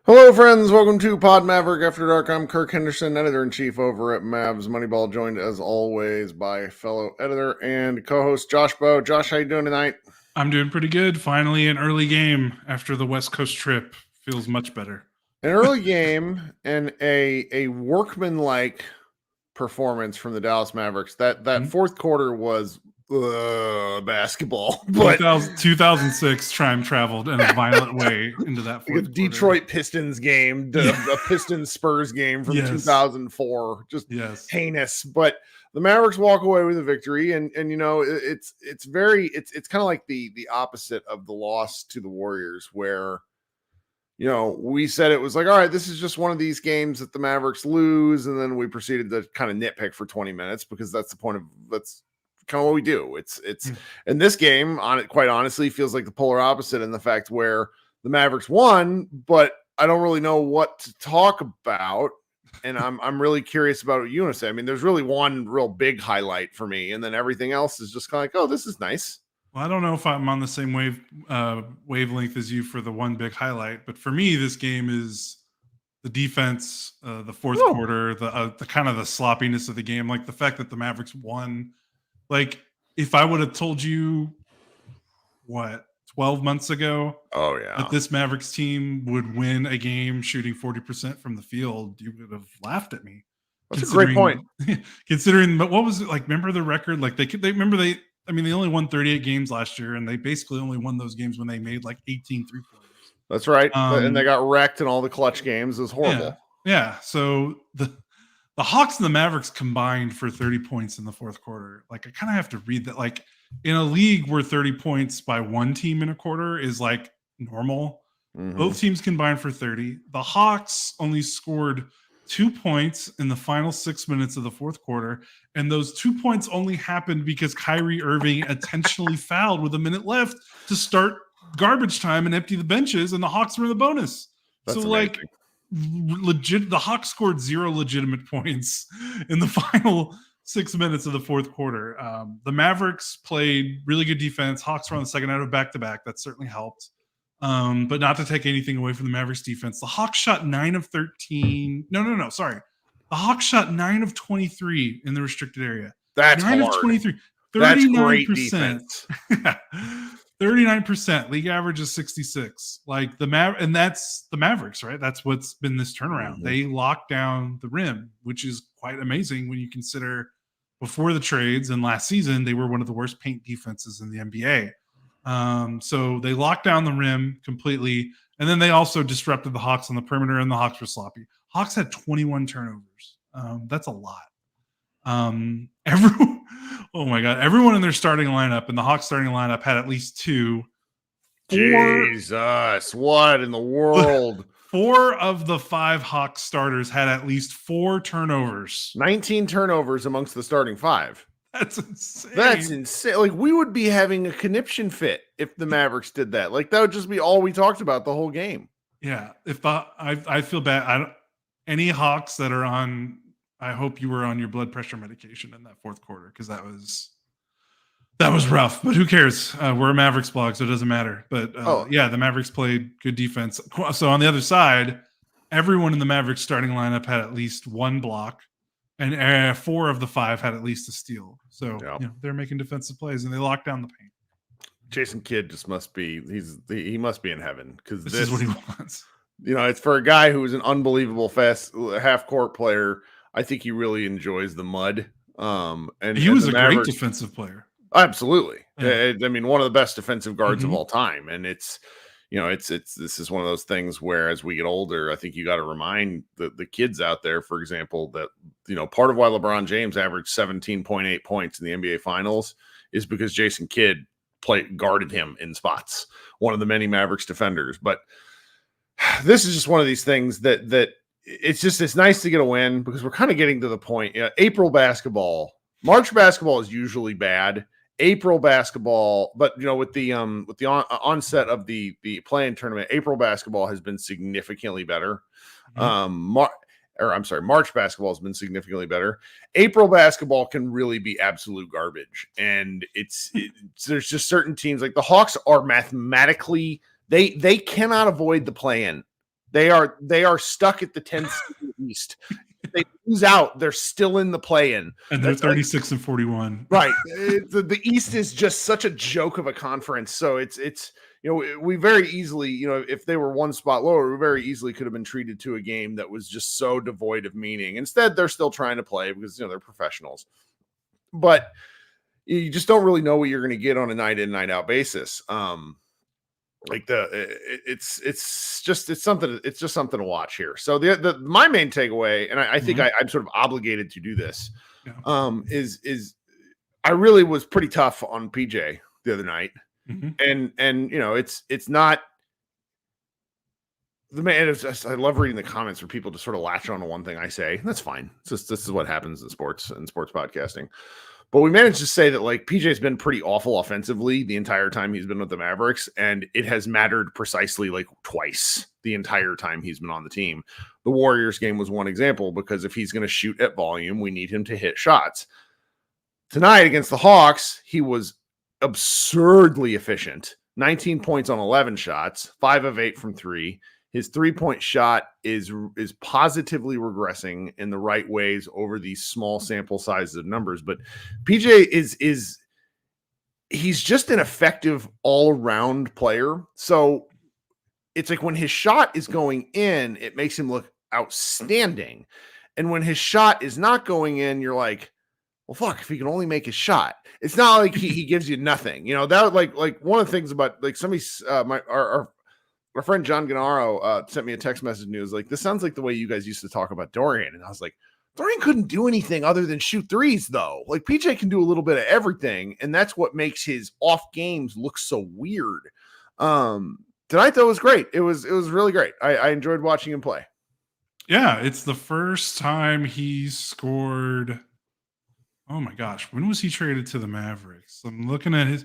Hello, friends. Welcome to Pod Maverick After Dark. I'm Kirk Henderson, editor-in-chief over at Mavs Moneyball, joined as always by fellow editor and co-host Josh Bowe. Josh, how you doing tonight? I'm doing pretty good. Finally, an early game after the West Coast trip. Feels much better. An early game and a workman-like performance from the Dallas Mavericks. That fourth quarter was basketball. But 2006 time traveled in a violent way into that fourth like a Detroit Pistons game, a Pistons Spurs game from 2004. Just heinous. But the Mavericks walk away with a victory, and you know it's kind of like the opposite of the loss to the Warriors, where you know we said it was like, all right, this is just one of these games that the Mavericks lose, and then we proceeded to kind of nitpick for 20 minutes because that's the point of that's kind of what we do. It's in this game on it, quite honestly, feels like the polar opposite in the fact where the Mavericks won, but I don't really know what to talk about. And I'm really curious about what you want to say. I mean, there's really one real big highlight for me, and then everything else is just kind of like, oh, this is nice. Well, I don't know if I'm on the same wavelength as you for the one big highlight, but for me, this game is the defense, the fourth quarter, the kind of the sloppiness of the game, like the fact that the Mavericks won. Like, if I would have told you, 12 months ago, that this Mavericks team would win a game shooting 40% from the field, you would have laughed at me. That's a great point. Considering, but what was it like? Remember the record? Like they only won 38 games last year, and they basically only won those games when they made like 18 3-pointers. That's right, and they got wrecked in all the clutch games. It was horrible. Yeah. So the Hawks and the Mavericks combined for 30 points in the fourth quarter. Like, I kind of have to read that. Like, in a league where 30 points by one team in a quarter is like normal, both teams combined for 30. The Hawks only scored 2 points in the final 6 minutes of the fourth quarter, and those 2 points only happened because Kyrie Irving intentionally fouled with a minute left to start garbage time and empty the benches, and the Hawks were in the bonus. That's so, amazing. like, the Hawks scored 0 legitimate points in the final 6 minutes of the fourth quarter. The Mavericks played really good defense. Hawks were on the second out of back-to-back. That certainly helped. But not to take anything away from the Mavericks defense. The Hawks shot 9 of 13. No, sorry. The Hawks shot 9 of 23 in the restricted area. That's 9 hard. of 23. 39%. That's great defense. 39%. League average is 66. Like and that's the Mavericks, right? That's what's been this turnaround. They locked down the rim, which is quite amazing when you consider before the trades and last season, they were one of the worst paint defenses in the NBA. So they locked down the rim completely. And then they also disrupted the Hawks on the perimeter, and the Hawks were sloppy. Hawks had 21 turnovers. That's a lot. Oh my God. Everyone in their starting lineup, and the Hawks starting lineup, had at least 2. Jesus, what in the world? 4 of the 5 Hawks starters had at least 4 turnovers. 19 turnovers amongst the starting 5. That's insane. That's insane. Like, we would be having a conniption fit if the Mavericks did that. Like, that would just be all we talked about the whole game. Yeah. I feel bad. Any Hawks that are on, I hope you were on your blood pressure medication in that fourth quarter, because that was rough. But who cares? We're a Mavericks blog, so it doesn't matter. But the Mavericks played good defense. So on the other side, everyone in the Mavericks starting lineup had at least 1 block, and 4 of the 5 had at least a steal. So they're making defensive plays, and they locked down the paint. Jason Kidd just must be he must be in heaven, because this is what he wants. You know, it's for a guy who's an unbelievable fast half court player. I think he really enjoys the mud. And he was a great defensive player. Absolutely. Yeah. I mean, one of the best defensive guards of all time. And it's this is one of those things where as we get older, I think you got to remind the kids out there, for example, that part of why LeBron James averaged 17.8 points in the NBA Finals is because Jason Kidd guarded him in spots, one of the many Mavericks defenders. But this is just one of these things that it's nice to get a win, because we're kind of getting to the point. March basketball is usually bad. April basketball, but with the onset of the play-in tournament, April basketball has been significantly better. March basketball has been significantly better. April basketball can really be absolute garbage, and there's just certain teams, like the Hawks are mathematically they cannot avoid the play-in. They are stuck at the 10th East. They lose out, they're still in the play-in, and they're 36 and 41. Right. The East is just such a joke of a conference. So it's we very easily, if they were one spot lower, we very easily could have been treated to a game that was just so devoid of meaning. Instead, they're still trying to play because they're professionals. But you just don't really know what you're going to get on a night in, night out basis. It's just something to watch here. So my main takeaway, and I think I'm sort of obligated to do this, is I really was pretty tough on PJ the other night, and it's not the man. I love reading the comments for people to sort of latch on to one thing I say. That's fine. This is what happens in sports and sports podcasting. But we managed to say that PJ's been pretty awful offensively the entire time he's been with the Mavericks, and it has mattered precisely twice the entire time he's been on the team. The Warriors game was one example, because if he's going to shoot at volume, we need him to hit shots. Tonight against the Hawks, he was absurdly efficient. 19 points on 11 shots, 5 of 8 from 3. His 3-point shot is positively regressing in the right ways over these small sample sizes of numbers. But PJ he's just an effective all-around player. So it's like when his shot is going in, it makes him look outstanding. And when his shot is not going in, you're like, well, fuck, if he can only make his shot. It's not like he gives you nothing. That like one of the things about somebody's our friend John Gennaro sent me a text message and he was like, this sounds like the way you guys used to talk about Dorian. And I was like, Dorian couldn't do anything other than shoot threes, though. PJ can do a little bit of everything, and that's what makes his off games look so weird. Tonight, though, was great. It was really great. I enjoyed watching him play. Yeah, it's the first time he scored. Oh my gosh, when was he traded to the Mavericks? I'm looking at his.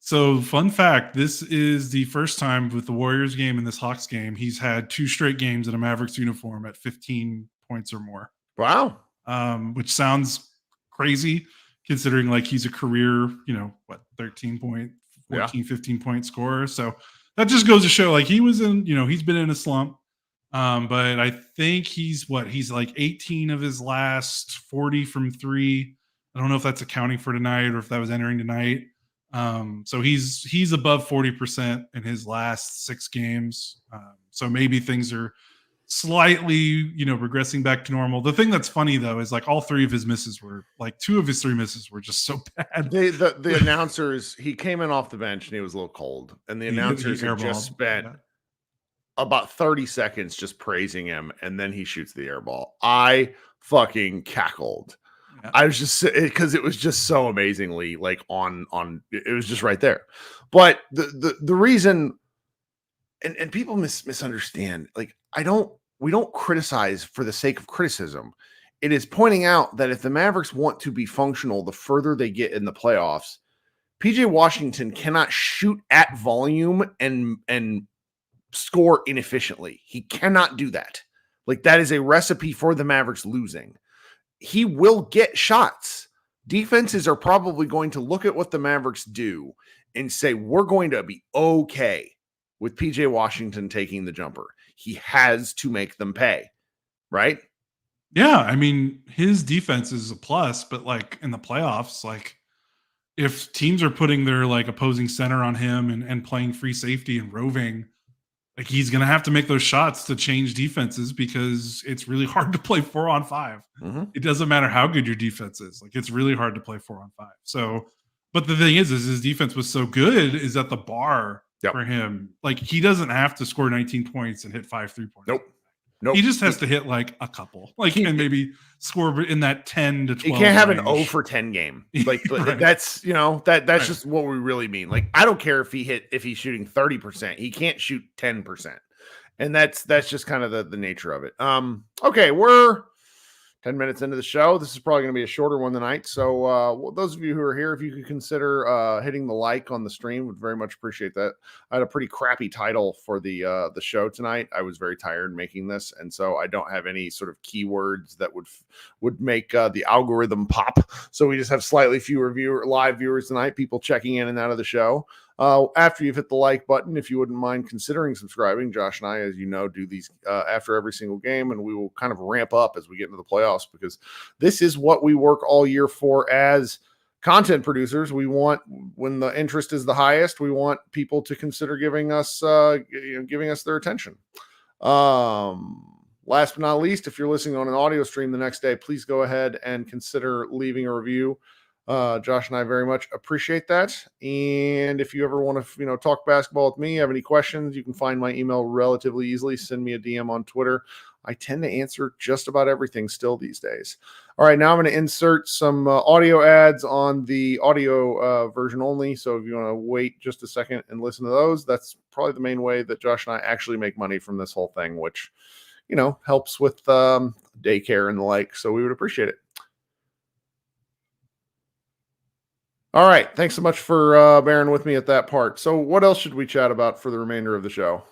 So, fun fact, this is the first time with the Warriors game and this Hawks game, he's had 2 straight games in a Mavericks uniform at 15 points or more. Wow. Which sounds crazy considering he's a career, 13 point, 14, 15 point scorer. So that just goes to show he was in, he's been in a slump. But I think he's 18 of his last 40 from 3. I don't know if that's accounting for tonight or if that was entering tonight. So he's above 40% in his last 6 games. So maybe things are slightly, regressing back to normal. The thing that's funny though is all 3 of his misses were 2 of his 3 misses were just so bad. The announcers, he came in off the bench and he was a little cold, and the announcers had just spent about 30 seconds just praising him, and then he shoots the air ball. I fucking cackled. Yeah. I was just, because it was just so amazingly on it was just right there. But the reason, and people misunderstand, we don't criticize for the sake of criticism. It is pointing out that if the Mavericks want to be functional, the further they get in the playoffs, PJ Washington cannot shoot at volume and score inefficiently. He cannot do that. That is a recipe for the Mavericks losing. He will get shots. Defenses are probably going to look at what the Mavericks do and say, we're going to be okay with PJ Washington taking the jumper. He has to make them pay, right? Yeah, I mean, his defense is a plus, but in the playoffs, if teams are putting their opposing center on him and playing free safety and roving, he's going to have to make those shots to change defenses, because it's really hard to play 4-on-5. Mm-hmm. It doesn't matter how good your defense is. It's really hard to play 4-on-5. So, but the thing is his defense was so good is that the bar for him, he doesn't have to score 19 points and hit 5 3-pointers. Nope. He just has to hit like a couple, like, and maybe score in that 10 to 12. He can't have an 0 for 10 game. Like right. That's that's right. Just what we really mean. Like, I don't care if he's shooting 30%. He can't shoot 10%. And that's just kind of the nature of it. Okay, we're 10 minutes into the show. This is probably going to be a shorter one tonight. So those of you who are here, if you could consider hitting the like on the stream, would very much appreciate that. I had a pretty crappy title for the show tonight. I was very tired making this, and so I don't have any sort of keywords that would make the algorithm pop. So we just have slightly fewer live viewers tonight, people checking in and out of the show. After you've hit the like button, if you wouldn't mind considering subscribing, Josh and I, as you know, do these after every single game, and we will kind of ramp up as we get into the playoffs, because this is what we work all year for as content producers. We want, when the interest is the highest, we want people to consider giving us their attention. Last but not least, if you're listening on an audio stream the next day, please go ahead and consider leaving a review. Josh and I very much appreciate that. And if you ever want to, talk basketball with me, have any questions, you can find my email relatively easily. Send me a DM on Twitter. I tend to answer just about everything still these days. All right, now I'm going to insert some audio ads on the audio version only. So if you want to wait just a second and listen to those, that's probably the main way that Josh and I actually make money from this whole thing, which, helps with daycare and the like. So we would appreciate it. All right. Thanks so much for bearing with me at that part. So what else should we chat about for the remainder of the show?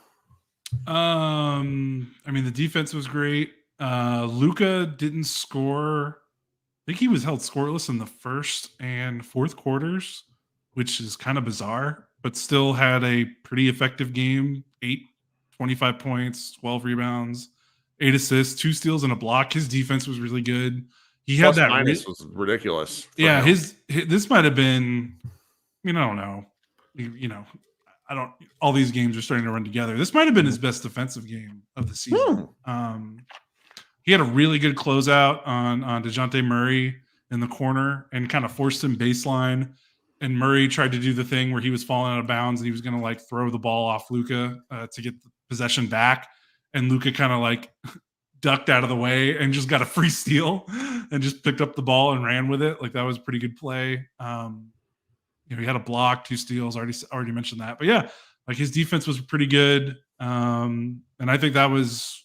The defense was great. Luka didn't score. I think he was held scoreless in the first and fourth quarters, which is kind of bizarre, but still had a pretty effective game. 25 points, 12 rebounds, 8 assists, 2 steals and a block. His defense was really good. He had that minus was ridiculous. Yeah, his this might have been, I don't know. All these games are starting to run together. This might have been his best defensive game of the season. He had a really good closeout on DeJounte Murray in the corner and kind of forced him baseline. And Murray tried to do the thing where he was falling out of bounds and he was going to throw the ball off Luka to get the possession back. And Luka kind of ducked out of the way and just got a free steal and just picked up the ball and ran with it. That was a pretty good play. He had a block, 2 steals, already mentioned that. But yeah, his defense was pretty good. And I think that was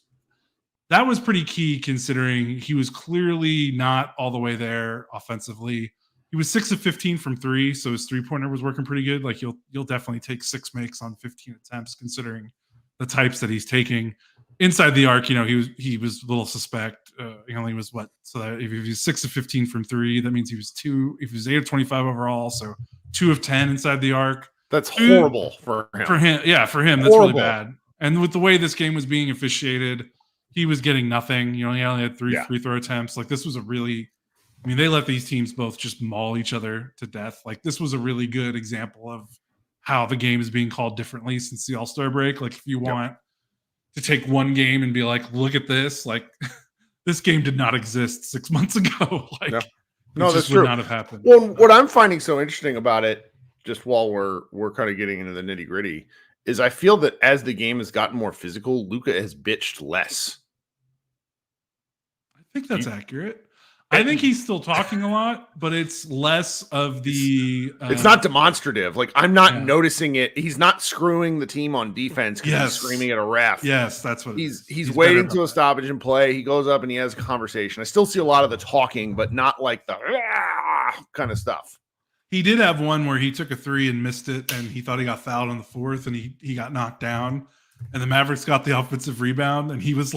pretty key, considering he was clearly not all the way there offensively. He was 6 of 15 from 3, so his 3-pointer was working pretty good. You'll definitely take 6 makes on 15 attempts, considering the types that he's taking. Inside the arc, he was a little suspect. He only was so that if he was 6 of 15 from 3, that means he was 8 of 25 overall, so 2 of 10 inside the arc. That's horrible for him. For him, that's really bad. And with the way this game was being officiated, he was getting nothing. He only had 3 free throw attempts. This was a really, they let these teams both just maul each other to death. This was a really good example of how the game is being called differently since the All-Star break. If you want to take one game and be look at this, this game did not exist 6 months ago. No, that's true. Would not have happened. Well, what I'm finding so interesting about it, just while we're kind of getting into the nitty gritty, is I feel that as the game has gotten more physical, Luka has bitched less. I think that's accurate. I think he's still talking a lot, but it's less of the... it's not demonstrative. I'm not noticing it. He's not screwing the team on defense because he's screaming at a ref. Yes, that's what he's waiting to a stoppage and play. He goes up and he has a conversation. I still see a lot of the talking, but not the kind of stuff. He did have one where he took a 3 and missed it, and he thought he got fouled on the 4th, and he got knocked down. And the Mavericks got the offensive rebound, and he was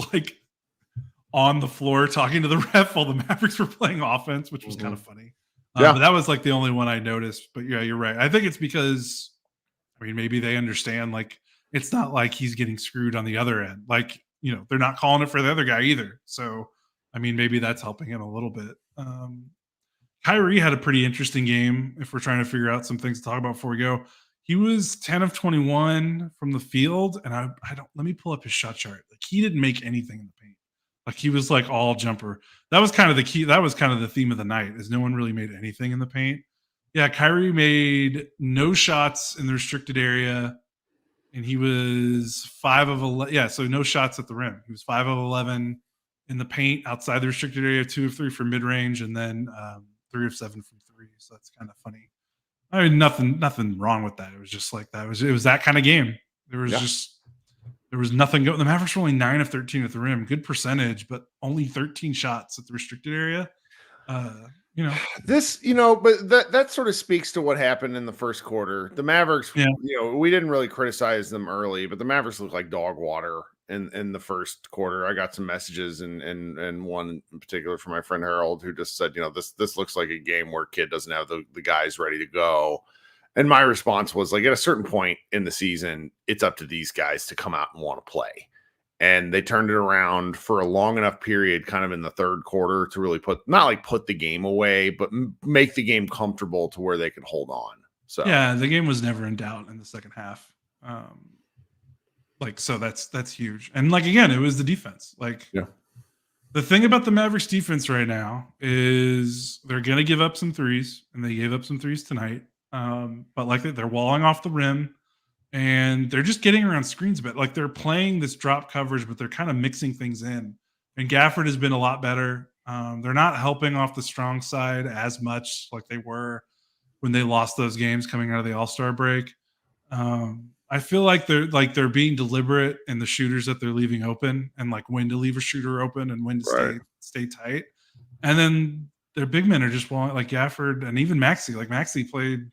on the floor talking to the ref while the Mavericks were playing offense, which was kind of funny. But that was the only one I noticed. But yeah, you're right. I think it's because, maybe they understand it's not he's getting screwed on the other end. They're not calling it for the other guy either. So, maybe that's helping him a little bit. Kyrie had a pretty interesting game if we're trying to figure out some things to talk about before we go. He was 10 of 21 from the field, and let me pull up his shot chart. He didn't make anything in the paint. He was all jumper. That was kind of the key. That was kind of the theme of the night, is no one really made anything in the paint. Yeah, Kyrie made no shots in the restricted area. and he was 5 of 11. Yeah, so no shots at the rim. He was 5 of 11 in the paint outside the restricted area, 2 of 3 from mid range, and then 3 of 7 from 3. So that's kind of funny. I mean, nothing wrong with that. It was just like that. It was that kind of game. There was nothing going. The Mavericks were only 9 of 13 at the rim. Good percentage, but only 13 shots at the restricted area. But that sort of speaks to what happened in the first quarter. The Mavericks, we didn't really criticize them early, but the Mavericks looked like dog water in the first quarter. I got some messages and one in particular from my friend Harold, who just said, this looks like a game where Kid doesn't have the guys ready to go. And my response was, like, at a certain point in the season, it's up to these guys to come out and want to play. And they turned it around for a long enough period, kind of in the third quarter, to really put the game away, but make the game comfortable to where they could hold on. So yeah, the game was never in doubt in the second half. So that's huge. And like, again, it was the defense. Like, yeah. The thing about the Mavericks defense right now is they're going to give up some threes, and they gave up some threes tonight. But like, they're walling off the rim. And they're just getting around screens a bit. Like, they're playing this drop coverage, but they're kind of mixing things in. And Gafford has been a lot better. They're not helping off the strong side as much like they were when they lost those games coming out of the All-Star break. I feel like they're being deliberate in the shooters that they're leaving open, and like when to leave a shooter open and when to stay tight. And then their big men are just like Gafford and even Maxey. Like, Maxey played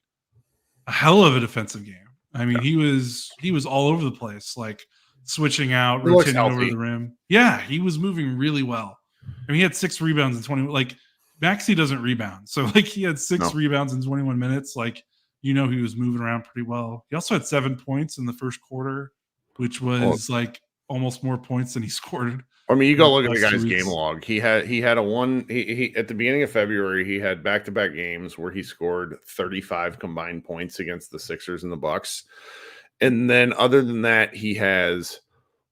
a hell of a defensive game. I mean, he was all over the place, like switching out, rotating over the rim. Yeah, he was moving really well. I mean, he had 6 rebounds in 20. Like, Maxey doesn't rebound, so like he had 6 rebounds in 21 minutes. Like, he was moving around pretty well. He also had 7 points in the first quarter, which was like almost more points than he scored. I mean, you go look at the guy's game log. He had he at the beginning of February, he had back-to-back games where he scored 35 combined points against the Sixers and the Bucks. And then other than that, he has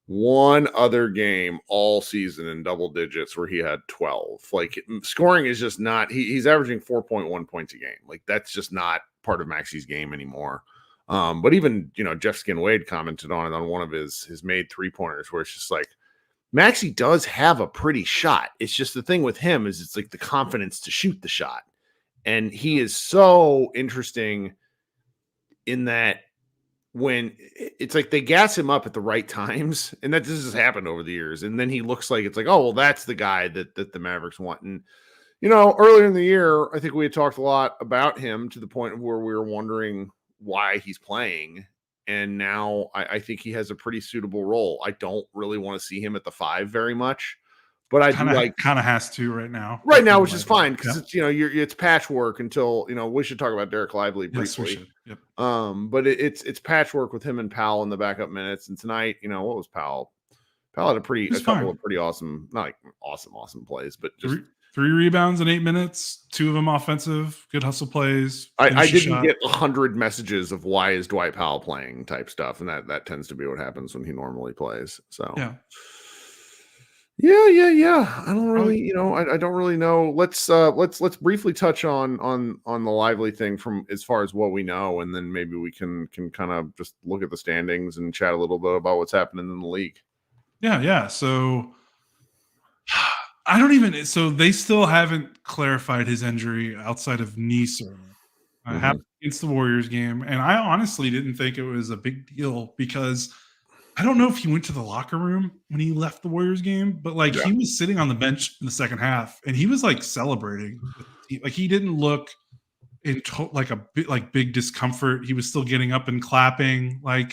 one other game all season in double digits where he had 12. Like, scoring is just not, he's averaging 4.1 points a game. Like, that's just not part of Maxey's game anymore. But even, Jeff Skin Wade commented on it on one of his made 3-pointers, where it's just like, Maxey does have a pretty shot. It's just the thing with him is it's like the confidence to shoot the shot. And he is so interesting in that when it's like they gas him up at the right times, and that this has happened over the years. And then he looks like it's like, oh, well, that's the guy that the Mavericks want. And, earlier in the year, I think we had talked a lot about him to the point where we were wondering why he's playing. And now I think he has a pretty suitable role. I don't really want to see him at the 5 very much, but I kind of has to right now, which is fine because it's it's patchwork until we should talk about Dereck Lively briefly. Yep. But it's patchwork with him and Powell in the backup minutes. And tonight, what was Powell? Powell had a couple of pretty awesome, not like awesome plays, but just 3 rebounds in 8 minutes, 2 of them offensive, good hustle plays. I didn't get 100 messages of why is Dwight Powell playing type stuff, and that tends to be what happens when he normally plays. So yeah. I don't really, I don't really know. Let's briefly touch on the Lively thing from as far as what we know, and then maybe we can kind of just look at the standings and chat a little bit about what's happening in the league. Yeah. So so they still haven't clarified his injury outside of knee surgery. Happened against the Warriors game. And I honestly didn't think it was a big deal because I don't know if he went to the locker room when he left the Warriors game, but he was sitting on the bench in the second half and he was like celebrating. Like, he didn't look in big discomfort. He was still getting up and clapping, and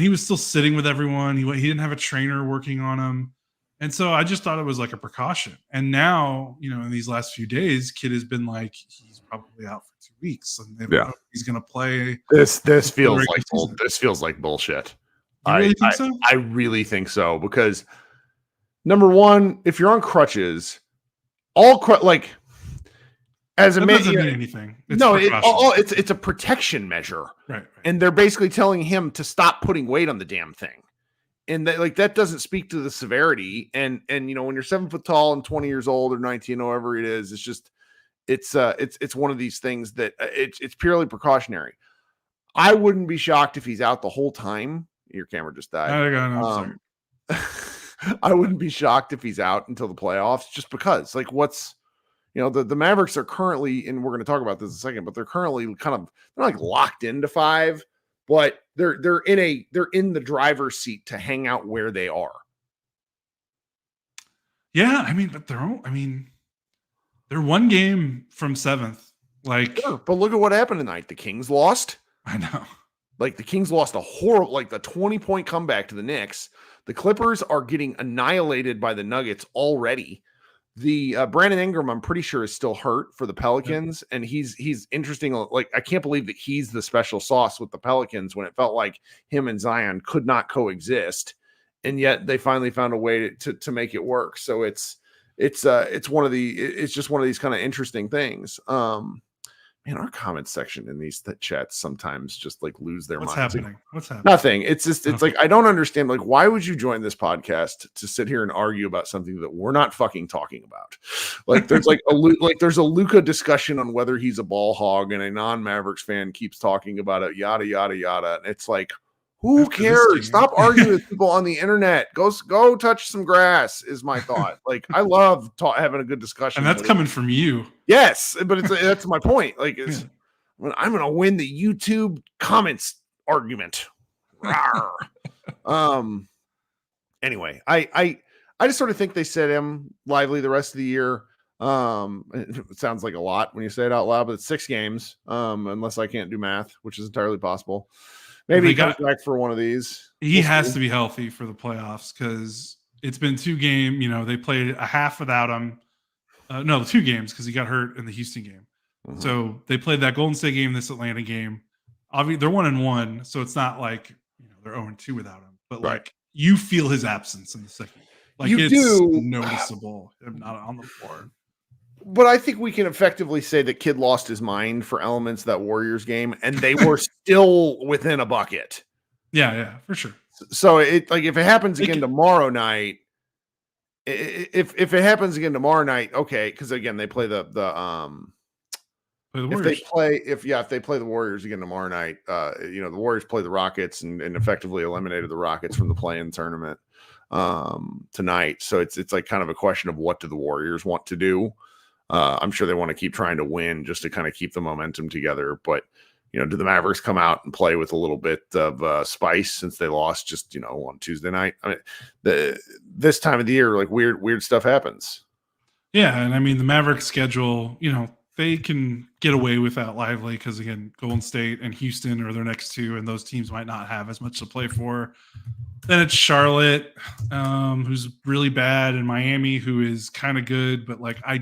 he was still sitting with everyone. He didn't have a trainer working on him. And so I just thought it was like a precaution. And now, in these last few days, Kid has been like, he's probably out for 2 weeks, and he's going to play. This feels like bullshit. You really think so? I really think so, because number one, if you're on crutches, as a man, doesn't mean anything. It's a protection measure, right? And they're basically telling him to stop putting weight on the damn thing. And that doesn't speak to the severity. And when you're 7 foot tall and 20 years old or 19, however it is, it's just, it's one of these things that it's purely precautionary. I wouldn't be shocked if he's out the whole time, Your camera just died. I'm sorry. I wouldn't be shocked if he's out until the playoffs, just because, like, the Mavericks are currently, and we're going to talk about this in a second, but they're currently they're like locked into 5, but they're in the driver's seat to hang out where they are. Yeah, I mean, but they're one game from 7th. Like, sure, but look at what happened tonight. The Kings lost. I know. Like, the Kings lost a horrible, like, the 20-point comeback to the Knicks. The Clippers are getting annihilated by the Nuggets already. The Brandon Ingram, I'm pretty sure, is still hurt for the Pelicans, and he's interesting. Like, I can't believe that he's the special sauce with the Pelicans when it felt like him and Zion could not coexist, and yet they finally found a way to make it work. So it's just one of these kind of interesting things. Man, our comment section in these chats sometimes just like lose their minds. What's happening? Nothing. It's like, I don't understand. Like, why would you join this podcast to sit here and argue about something that we're not fucking talking about? Like, there's there's a Luka discussion on whether he's a ball hog, and a non-Mavericks fan keeps talking about it, yada yada yada. And it's like, who cares? Stop arguing with people on the internet. Go touch some grass is my thought. Like, I love having a good discussion. And that's coming from you. Yes, but that's my point. Like, I'm going to win the YouTube comments argument. Anyway, I just sort of think they set him Lively the rest of the year. It sounds like a lot when you say it out loud, but it's 6 games. Unless I can't do math, which is entirely possible. Maybe he comes back for one of these. He has to be healthy for the playoffs, because it's been 2 games. They played a half without him. 2 games, because he got hurt in the Houston game. Mm-hmm. So they played that Golden State game, this Atlanta game. Obviously, they're 1-1, so it's not like they're 0-2 without him. But like, you feel his absence in the second. Like, it's noticeable. I'm not on the floor. But I think we can effectively say that Kid lost his mind for elements of that Warriors game, and they were still within a bucket. Yeah, for sure. So if it happens again tomorrow night, if it happens again tomorrow night, okay, because again they play the if they play the Warriors again tomorrow night, the Warriors play the Rockets and effectively eliminated the Rockets from the play-in tournament tonight. So it's like kind of a question of what do the Warriors want to do. I'm sure they want to keep trying to win just to kind of keep the momentum together. But, do the Mavericks come out and play with a little bit of spice since they lost just, on Tuesday night? I mean, this time of the year, like weird stuff happens. Yeah. And I mean, the Mavericks schedule, they can get away without Lively because, again, Golden State and Houston are their next 2, and those teams might not have as much to play for. Then it's Charlotte, who's really bad, and Miami, who is kind of good, but like I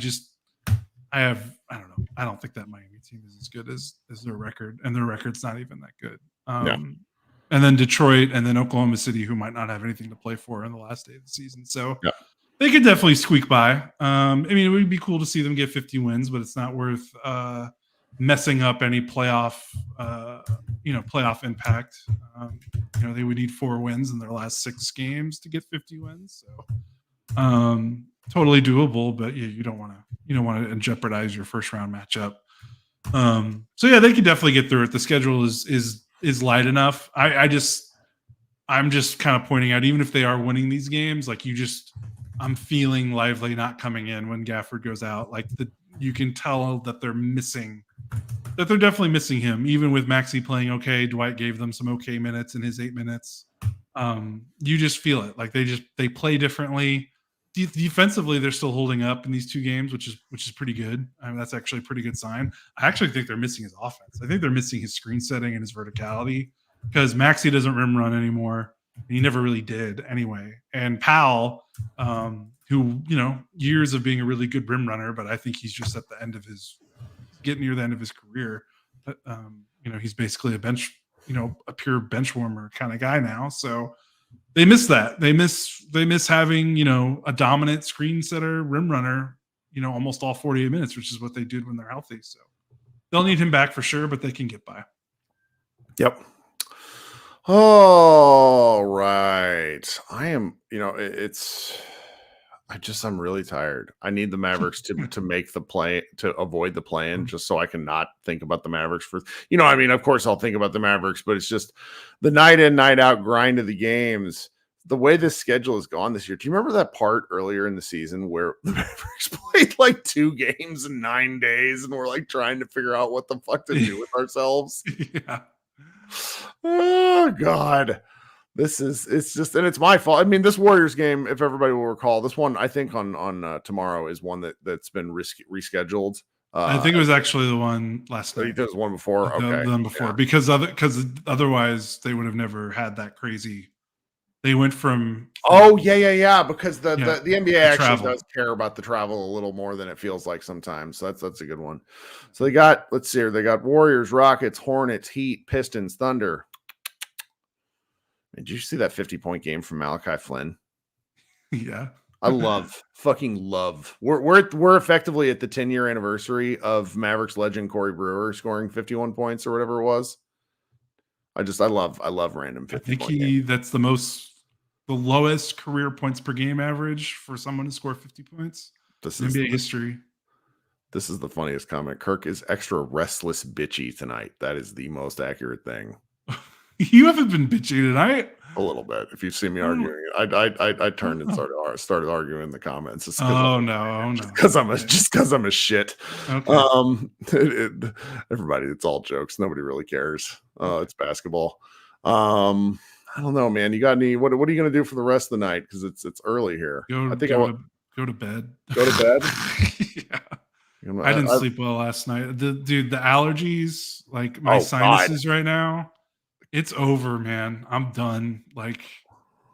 don't know. I don't think that Miami team is as good as their record, and their record's not even that good. And then Detroit, and then Oklahoma City, who might not have anything to play for in the last day of the season. So they could definitely squeak by. I mean, it would be cool to see them get 50 wins, but it's not worth messing up any playoff impact. They would need 4 wins in their last 6 games to get 50 wins. So totally doable, but you don't want to jeopardize your first round matchup. So yeah, they could definitely get through it. The schedule is light enough. I'm just kind of pointing out, even if they are winning these games, like I'm feeling Lively not coming in when Gafford goes out. Like you can tell that they're definitely missing him, even with Maxey playing okay. Dwight gave them some okay minutes in his 8 minutes. You just feel it. Like they play differently. Defensively, they're still holding up in these 2 games, which is pretty good. I mean, that's actually a pretty good sign. I actually think they're missing his offense. I think they're missing his screen setting and his verticality, because Maxey doesn't rim run anymore. He never really did anyway. And Powell, who, years of being a really good rim runner, but I think he's just at the end of getting near the end of his career. But, he's basically a pure bench warmer kind of guy now. So they miss that. They miss having, a dominant screen setter, rim runner, almost all 48 minutes, which is what they did when they're healthy. So they'll need him back for sure, but they can get by. Yep. All right. I am, I'm really tired. I need the Mavericks to make the play, to avoid the play-in, just so I can not think about the Mavericks for, I mean, of course I'll think about the Mavericks, but it's just the night in, night out grind of the games. The way this schedule has gone this year. Do you remember that part earlier in the season where the Mavericks played like 2 games in 9 days and we're like trying to figure out what the fuck to do with ourselves? Yeah. Oh God. It's just, and it's my fault. I mean, this Warriors game, if everybody will recall, this one I think on tomorrow is one that's been rescheduled. I think it was actually the one last night. There was one before. Okay, the one before, because otherwise they would have never had that crazy. They went from because the NBA actually does care about the travel a little more than it feels like sometimes. So that's a good one. So they got, let's see here, they got Warriors, Rockets, Hornets, Heat, Pistons, Thunder. Did you see that 50-point game from Malachi Flynn? Yeah. I fucking love. We're effectively at the 10-year anniversary of Mavericks legend Corey Brewer scoring 51 points or whatever it was. I love random 50. I think that's the lowest career points per game average for someone to score 50 points. This is NBA history. This is the funniest comment. Kirk is extra restless bitchy tonight. That is the most accurate thing. You haven't been bitchy tonight. A little bit. If you see me arguing, I turned and started arguing in the comments. Because I'm a shit. Okay. Everybody, it's all jokes. Nobody really cares. It's basketball. I don't know, man. You got any? What are you going to do for the rest of the night? Because it's early here. Go to bed. Go to bed. Yeah. I didn't sleep well last night. The allergies, like my sinuses right now. It's over, man. I'm done. Like,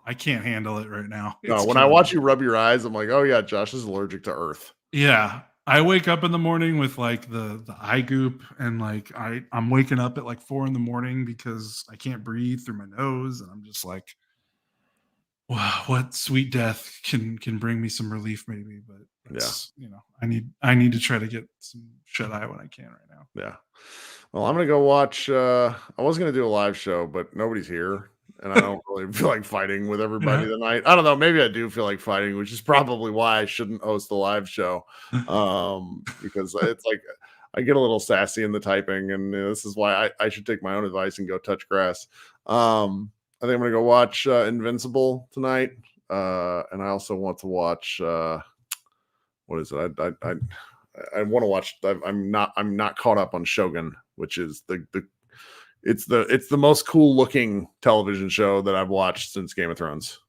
I can't handle it right now. When I watch you rub your eyes, I'm like, oh yeah, Josh is allergic to earth. Yeah. I wake up in the morning with like the eye goop, and like I'm waking up at like 4 a.m. because I can't breathe through my nose, and I'm just like, wow, what sweet death can bring me some relief maybe, but I need to try to get some shut eye when I can right now. Yeah. Well, I'm going to go watch, I was going to do a live show, but nobody's here, and I don't really feel like fighting with everybody tonight. I don't know. Maybe I do feel like fighting, which is probably why I shouldn't host the live show. Because it's like, I get a little sassy in the typing, and this is why I should take my own advice and go touch grass. I think I'm going to go watch Invincible tonight. And I also want to watch, what is it? I want to watch. I'm not caught up on Shogun, which is it's the most cool looking television show that I've watched since Game of Thrones.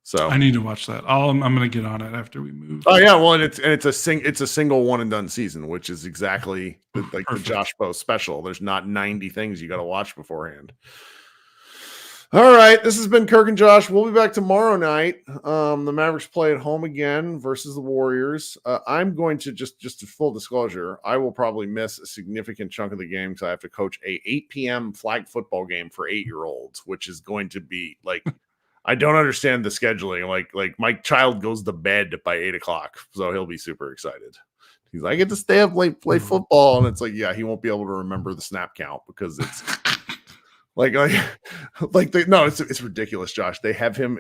So I need to watch that. I'm going to get on it after we move. Oh yeah, well, it's a single one and done season, which is exactly the Josh Post special. There's not 90 things you got to watch beforehand. All right, this has been Kirk and Josh. We'll be back tomorrow night. The Mavericks play at home again versus the Warriors. I'm going to just full disclosure, I will probably miss a significant chunk of the game because I have to coach a 8 p.m. flag football game for 8-year-olds, which is going to be like, I don't understand the scheduling. Like my child goes to bed by 8 o'clock, so he'll be super excited. He's like, I get to stay up late, play football, and it's like, yeah, he won't be able to remember the snap count because it's. It's ridiculous, Josh. They have him.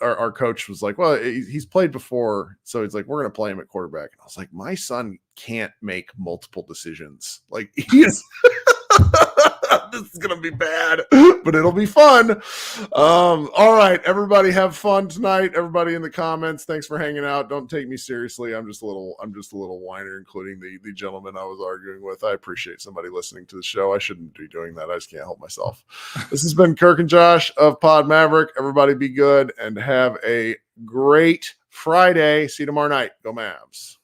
Our coach was like, well, he's played before, so he's like, we're gonna play him at quarterback. And I was like, my son can't make multiple decisions. Like he's this is gonna be bad, but it'll be fun. All right, everybody, have fun tonight. Everybody in the comments, thanks for hanging out. Don't take me seriously. I'm just a little whiner, including the gentleman I was arguing with. I appreciate somebody listening to the show. I shouldn't be doing that. I just can't help myself. This has been Kirk and Josh of Pod Maverick. Everybody be good and have a great Friday. See you tomorrow night. Go Mavs.